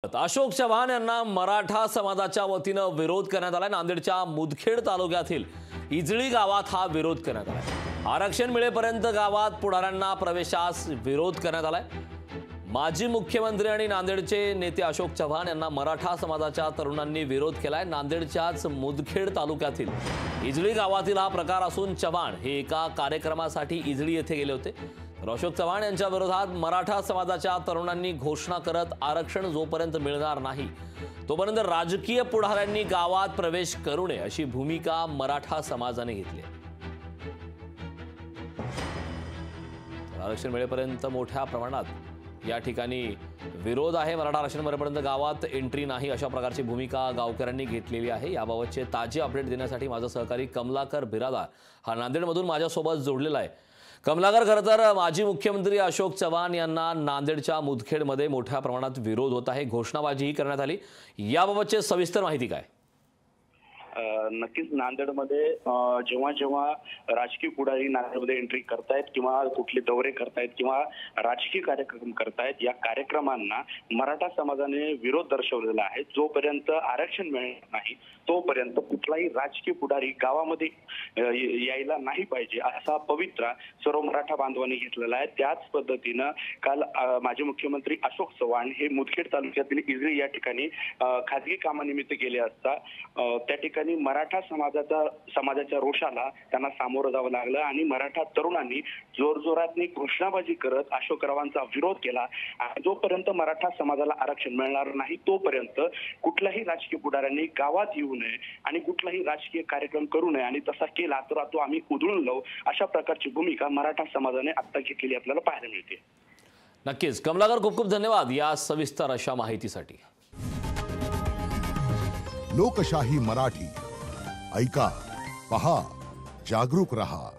अशोक चव्हाण यांना मराठा समाजाच्या वतीनं विरोध करण्यात आला। नांदेडच्या मुदखेड तालुक्यातील इजळी गावात हा विरोध करण्यात आला। आरक्षण मिळेपर्यंत गावात पुढाऱ्यांना प्रवेशास विरोध करण्यात आलाय। माजी मुख्यमंत्री आणि नांदेडचे नेते अशोक चव्हाण यांना मराठा समाजाच्या तरुणांनी विरोध केलाय। नांदेडच्याच मुदखेड तालुक्यातील इजळी गावातील हा प्रकार असून चव्हाण हे एका कार्यक्रमासाठी इजळी येथे गेले होते। अशोक चव्हाण यांच्या विरोधात मराठा समाजाच्या तरुणांनी घोषणा करत आरक्षण जोपर्यंत मिळणार नाही तोपर्यंत राजकीय पुढाऱ्यांनी गावात प्रवेश करू नये अशी भूमिका मराठा समाजाने घेतली। आरक्षण मिळेपर्यंत मोठ्या प्रमाणात या ठिकाणी विरोध आहे। मराठा आरक्षण मिळेपर्यंत गावात एंट्री नाही अशा प्रकारची भूमिका गावकऱ्यांनी घेतलेली आहे। याबाबतचे ताजे अपडेट देण्यासाठी माझा सहकारी कमलाकर बिरादार हा नांदेडमधून माझ्यासोबत जोडलेला आहे। कमलाकर, खरं तर माजी मुख्यमंत्री अशोक चव्हाण यांना नांदेडच्या मुदखेडमध्ये मोठ्या प्रमाणात विरोध होत आहे, घोषणाबाजीही करण्यात आली। याबाबतची सविस्तर माहिती काय? नक्कीच नांदेडमध्ये जेव्हा जेव्हा राजकीय पुढारी नांदेडमध्ये एंट्री करतायत किंवा कुठले दौरे करतायत किंवा राजकीय कार्यक्रम करतायत, या कार्यक्रमांना मराठा समाजाने विरोध दर्शवलेला आहे। जोपर्यंत आरक्षण मिळणार नाही तोपर्यंत कुठलाही राजकीय पुढारी गावामध्ये यायला नाही पाहिजे असा पवित्रा सर्व मराठा बांधवांनी घेतलेला आहे। त्याच पद्धतीनं काल माजी मुख्यमंत्री अशोक चव्हाण हे मुदखेड तालुक्यातील इजळी या ठिकाणी खासगी कामानिमित्त गेले असता त्या ठिकाणी मराठा समाजाच्या रोषाला त्यांना सामोरं जावं लागलं आणि मराठा तरुणांनी जोरजोरात घोषणाबाजी करत अशोकरावांचा विरोध केला। जोपर्यंत मराठा समाजाला आरक्षण मिळणार नाही तोपर्यंत कुठल्याही राजकीय पुढाऱ्यांनी गावात येऊ नये आणि कुठलाही राजकीय कार्यक्रम करू नये आणि तसा केला तर तो आम्ही उधळून लावू अशा प्रकारची भूमिका मराठा समाजाने आता घेतलेली आपल्याला पाहायला मिळते। नक्कीच कमलाकर, खूप खूप धन्यवाद या सविस्तर अशा माहितीसाठी। लोकशाही मराठी ऐका, पहा, जागरूक रहा।